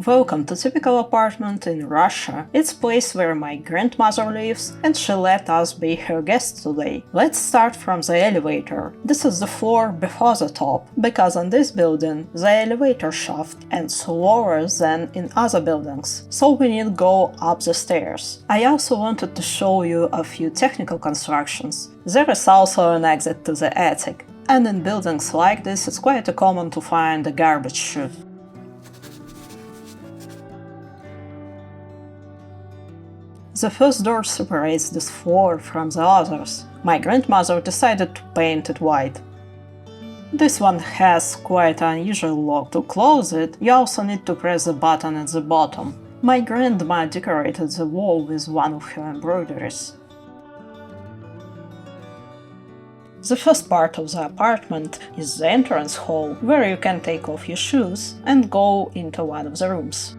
Welcome to Typical Apartment in Russia. It's a place where my grandmother lives, and she let us be her guests today. Let's start from the elevator. This is the floor before the top, because in this building the elevator shaft ends lower than in other buildings, so we need to go up the stairs. I also wanted to show you a few technical constructions. There is also an exit to the attic, and in buildings like this it's quite common to find a garbage chute. The first door separates this floor from the others. My grandmother decided to paint it white. This one has quite an unusual lock. To close it, you also need to press the button at the bottom. My grandma decorated the wall with one of her embroideries. The first part of the apartment is the entrance hall, where you can take off your shoes and go into one of the rooms.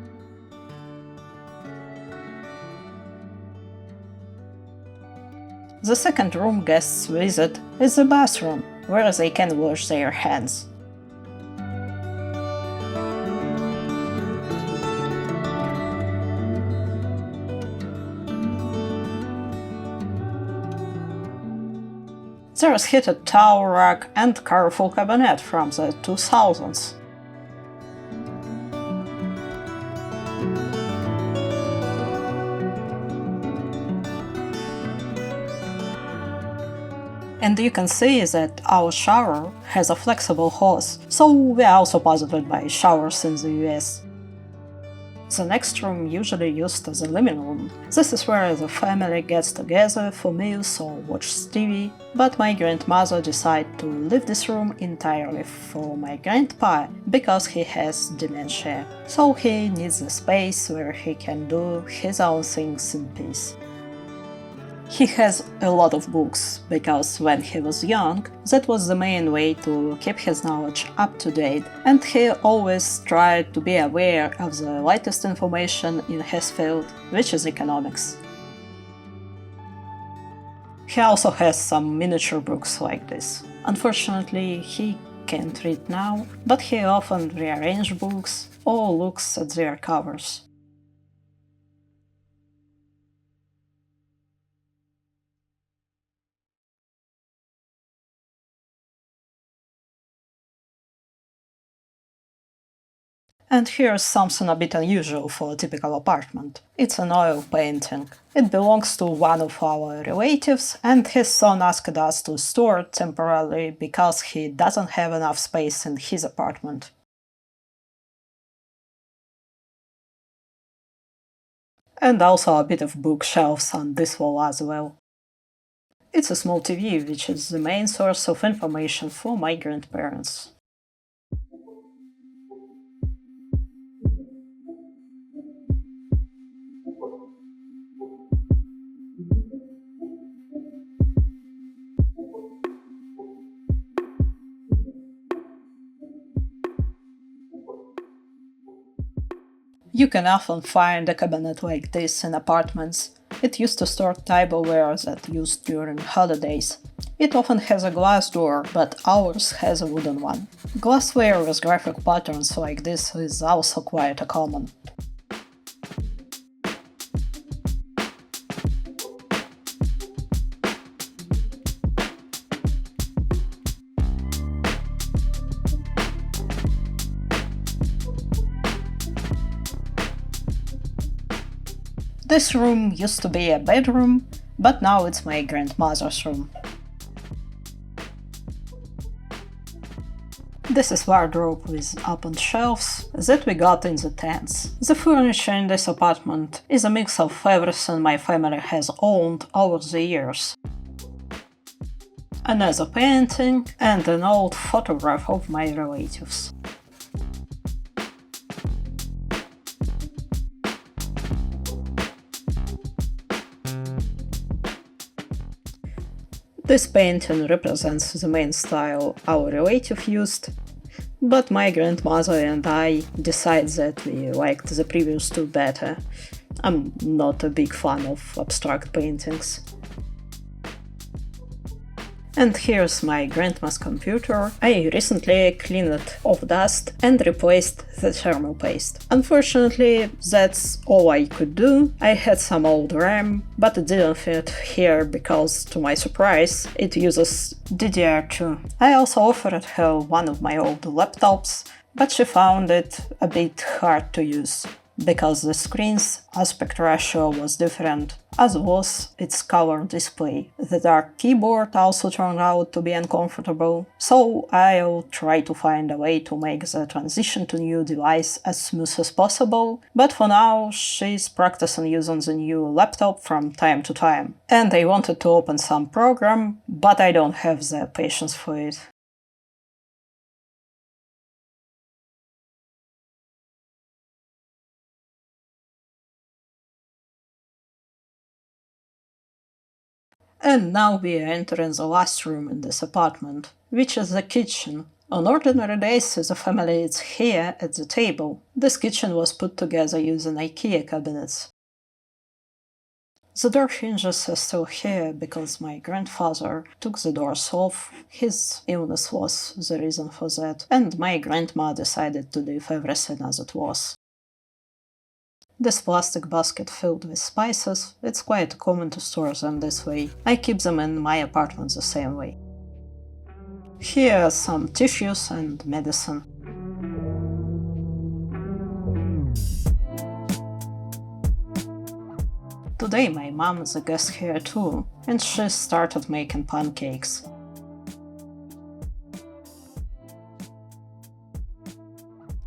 The second room guests visit is the bathroom, where they can wash their hands. There is heated towel rack and colorful cabinet from the 2000s. And you can see that our shower has a flexible hose, so we are also puzzled by showers in the US. The next room usually used as a living room. This is where the family gets together for meals or watches TV, but my grandmother decided to leave this room entirely for my grandpa because he has dementia, so he needs a space where he can do his own things in peace. He has a lot of books, because when he was young, that was the main way to keep his knowledge up to date, and he always tried to be aware of the latest information in his field, which is economics. He also has some miniature books like this. Unfortunately, he can't read now, but he often rearranges books or looks at their covers. And here's something a bit unusual for a typical apartment. It's an oil painting. It belongs to one of our relatives, and his son asked us to store it temporarily because he doesn't have enough space in his apartment. And also a bit of bookshelves on this wall as well. It's a small TV, which is the main source of information for my grandparents. You can often find a cabinet like this in apartments. It used to store tableware that used during holidays. It often has a glass door, but ours has a wooden one. Glassware with graphic patterns like this is also quite common. This room used to be a bedroom, but now it's my grandmother's room. This is wardrobe with open shelves that we got in the tents. The furniture in this apartment is a mix of everything my family has owned over the years. Another painting and an old photograph of my relatives. This painting represents the main style our relative used, but my grandmother and I decided that we liked the previous two better. I'm not a big fan of abstract paintings. And here's my grandma's computer. I recently cleaned it of dust and replaced the thermal paste. Unfortunately, that's all I could do. I had some old RAM, but it didn't fit here because, to my surprise, it uses DDR2. I also offered her one of my old laptops, but she found it a bit hard to use, because the screen's aspect ratio was different, as was its color display. The dark keyboard also turned out to be uncomfortable, so I'll try to find a way to make the transition to new device as smooth as possible, but for now she's practicing using the new laptop from time to time. And I wanted to open some program, but I don't have the patience for it. And now we are entering the last room in this apartment, which is the kitchen. On ordinary days, the family is here at the table. This kitchen was put together using IKEA cabinets. The door hinges are still here because my grandfather took the doors off. His illness was the reason for that, and my grandma decided to leave everything as it was. This plastic basket filled with spices, it's quite common to store them this way. I keep them in my apartment the same way. Here are some tissues and medicine. Today my mom is a guest here too, and she started making pancakes.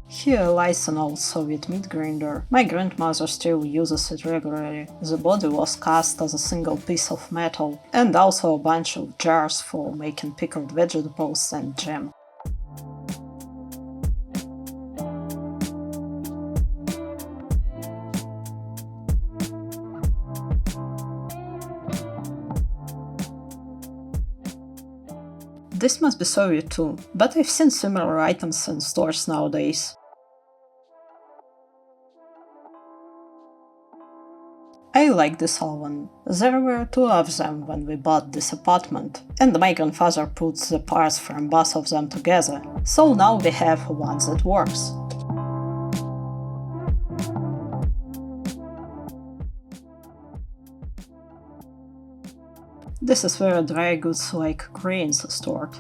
Here lies an old Soviet meat grinder. My grandmother still uses it regularly. The body was cast as a single piece of metal, and also a bunch of jars for making pickled vegetables and jam. This must be Soviet too, but I've seen similar items in stores nowadays. I like this oven. There were two of them when we bought this apartment, and my grandfather put the parts from both of them together, so now we have one that works. This is where dry goods like grains are stored.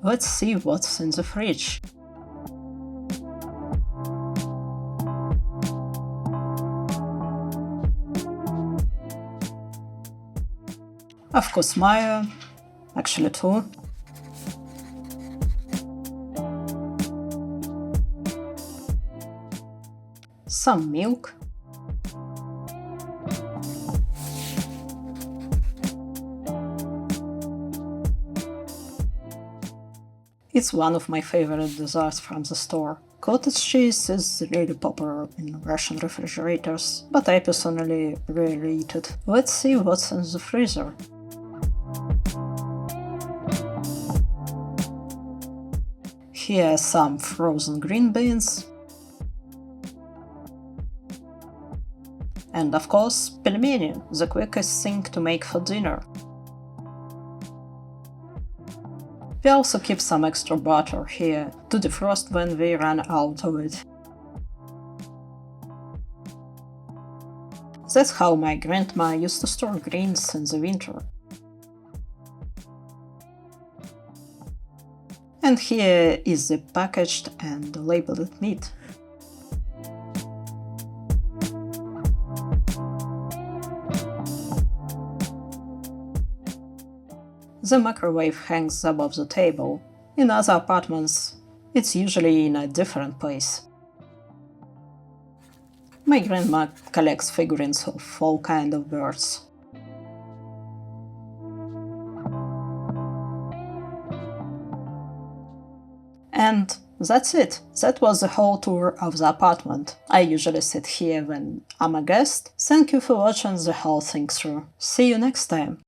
Let's see what's in the fridge. Of course, Maya, actually two. Some milk. It's one of my favorite desserts from the store. Cottage cheese is really popular in Russian refrigerators, but I personally rarely eat it. Let's see what's in the freezer. Here are some frozen green beans. And of course, pelmeni, the quickest thing to make for dinner. We also keep some extra butter here to defrost when we run out of it. That's how my grandma used to store greens in the winter. And here is the packaged and labeled meat. The microwave hangs above the table. In other apartments, it's usually in a different place. My grandma collects figurines of all kinds of birds. And that's it. That was the whole tour of the apartment. I usually sit here when I'm a guest. Thank you for watching the whole thing through. See you next time.